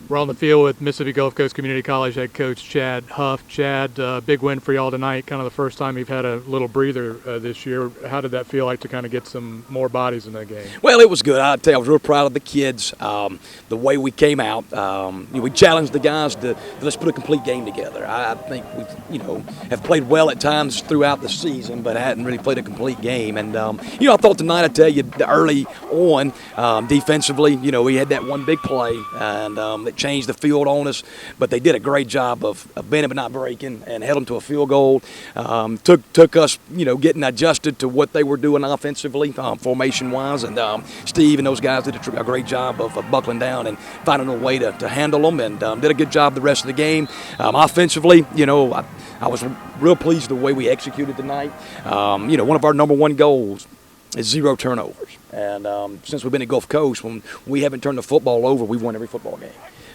We're on the field with Mississippi Gulf Coast Community College head coach Chad Huff. Chad, big win for y'all tonight, kind of the first time you've had a little breather this year. How did that feel like to kind of get some more bodies in that game? Well, it was good. I'll tell you, I was real proud of the kids, the way we came out. We challenged the guys to let's put a complete game together. I think we, have played well at times throughout the season, but hadn't really played a complete game. And, I thought tonight, I tell you, early on, defensively, we had that one big play, and it changed the field on us, but they did a great job of bending but not breaking and held them to a field goal. Took us, getting adjusted to what they were doing offensively, formation-wise, and Steve and those guys did a great job of buckling down and finding a way to handle them, and did a good job the rest of the game. Offensively, I was real pleased with the way we executed tonight. One of our number one goals is 0 turnovers. And since we've been at Gulf Coast, when we haven't turned the football over, we've won every football game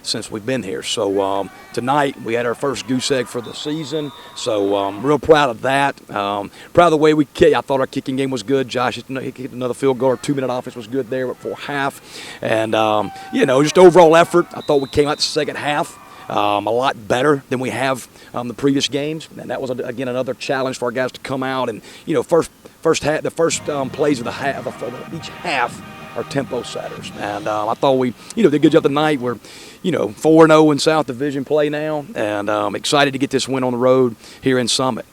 since we've been here. So tonight we had our first goose egg for the season. So real proud of that. Proud of the way we kicked. I thought our kicking game was good. Josh hit another field goal. Our 2-minute offense was good there before half. And, just overall effort, I thought we came out the second half a lot better than we have the previous games. And that was, again, another challenge for our guys to come out. And, first half, the first plays of each half are tempo setters. And I thought we, did a good job tonight. We're, 4-0 in South Division play now, and excited to get this win on the road here in Summit.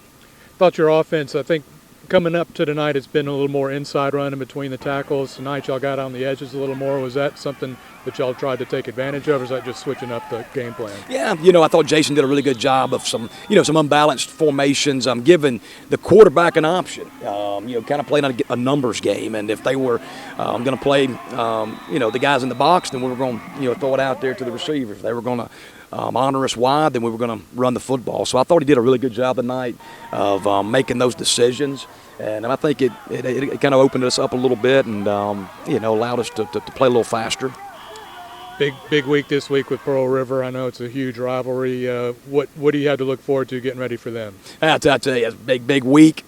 Thought your offense, I think, coming up to tonight, it's been a little more inside running between the tackles. Tonight y'all got on the edges a little more. Was that something that y'all tried to take advantage of, or is that just switching up the game plan? Yeah, I thought Jason did a really good job of some unbalanced formations, giving the quarterback an option, kind of playing a numbers game. And if they were going to play, the guys in the box, then we were going to, throw it out there to the receivers. If they were going to honor us wide, then we were going to run the football. So I thought he did a really good job tonight of making those decisions. And I think it kind of opened us up a little bit and, allowed us to play a little faster. Big week this week with Pearl River. I know it's a huge rivalry. What do you have to look forward to getting ready for them? I tell you, it's a big week.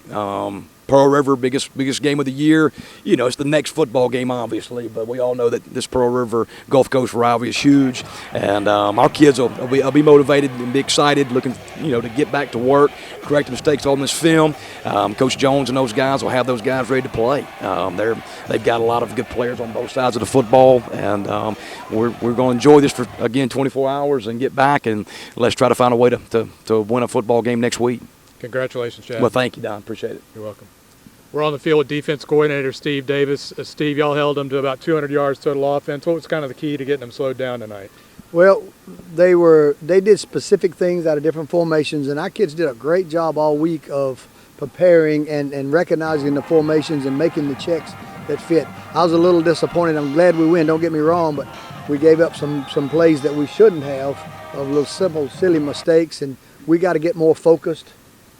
Pearl River, biggest game of the year. It's the next football game, obviously, but we all know that this Pearl River Gulf Coast rivalry is huge, and our kids will be motivated and be excited, looking to get back to work, correct the mistakes on this film. Coach Jones and those guys will have those guys ready to play. They've got a lot of good players on both sides of the football, and we're going to enjoy this for, again, 24 hours and get back, and let's try to find a way to win a football game next week. Congratulations, Chad. Well, thank you, Don. Appreciate it. You're welcome. We're on the field with defense coordinator Steve Davis. Steve, y'all held them to about 200 yards total offense. What was kind of the key to getting them slowed down tonight? Well, they did specific things out of different formations, and our kids did a great job all week of preparing and recognizing the formations and making the checks that fit. I was a little disappointed. I'm glad we win, don't get me wrong, but we gave up some plays that we shouldn't have, of little simple, silly mistakes, and we got to get more focused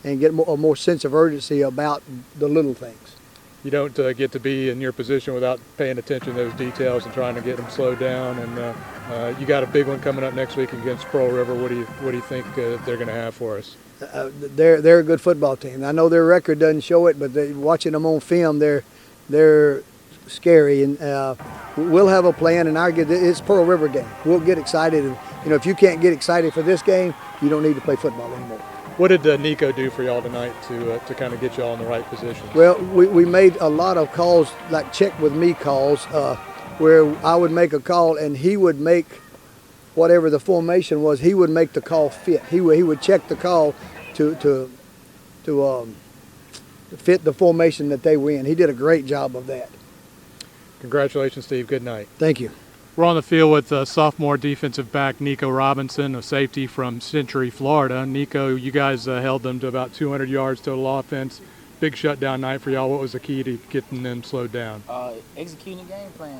and get a more sense of urgency about the little things. You don't get to be in your position without paying attention to those details and trying to get them slowed down. And you got a big one coming up next week against Pearl River. What do you think they're going to have for us? They're a good football team. I know their record doesn't show it, but watching them on film, they're scary. And we'll have a plan. And it's Pearl River game. We'll get excited. And, if you can't get excited for this game, you don't need to play football anymore. What did Neiko do for y'all tonight to kind of get y'all in the right position? Well, we made a lot of calls, like check with me calls, where I would make a call and he would make whatever the formation was. He would make the call fit. He would check the call to fit the formation that they were in. He did a great job of that. Congratulations, Steve. Good night. Thank you. We're on the field with sophomore defensive back Neiko Robinson, a safety from Century, Florida. Neiko, you guys held them to about 200 yards total offense. Big shutdown night for y'all. What was the key to getting them slowed down? Executing the game plan.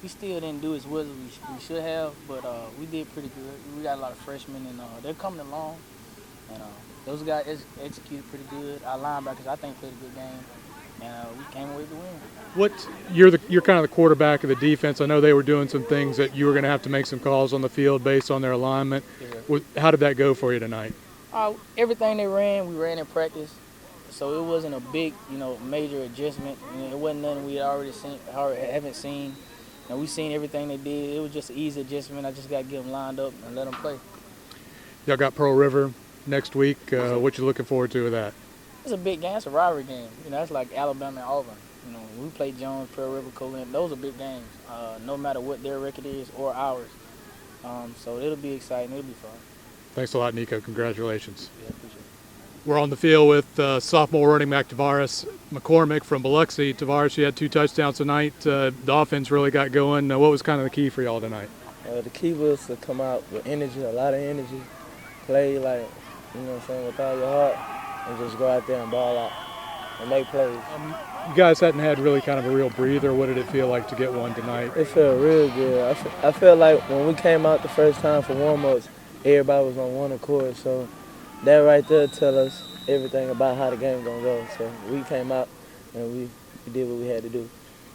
We still didn't do as well as we should have, but we did pretty good. We got a lot of freshmen, and they're coming along. And those guys executed pretty good. Our linebackers, I think, played a good game. And we came away to win. You're kind of the quarterback of the defense. I know they were doing some things that you were going to have to make some calls on the field based on their alignment. Yeah. How did that go for you tonight? Everything they ran, we ran in practice. So it wasn't a big, major adjustment. It wasn't nothing we already haven't seen. And we seen everything they did. It was just an easy adjustment. I just got to get them lined up and let them play. Y'all got Pearl River next week. What you looking forward to with that? It's a big game. It's a rivalry game. You know, that's like Alabama and Auburn. You know, when we play Jones, Pearl River, Colin, those are big games, no matter what their record is or ours. So it'll be exciting. It'll be fun. Thanks a lot, Neiko. Congratulations. Yeah, appreciate it. We're on the field with sophomore running back Tevaris McCormick from Biloxi. Tevaris, you had 2 touchdowns tonight. The offense really got going. What was kind of the key for y'all tonight? The key was to come out with energy, a lot of energy, play like, you know what I'm saying, with all your heart, and just go out there and ball out and make plays. You guys hadn't had really kind of a real breather. What did it feel like to get one tonight? It felt real good. I felt like when we came out the first time for warm-ups, everybody was on one accord. So that right there tell us everything about how the game gonna go. So we came out and we did what we had to do.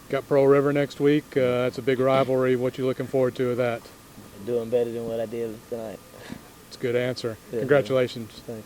Got Pearl River next week. That's a big rivalry. What you looking forward to with that? Doing better than what I did tonight. It's a good answer. Yeah, Congratulations. Thank you.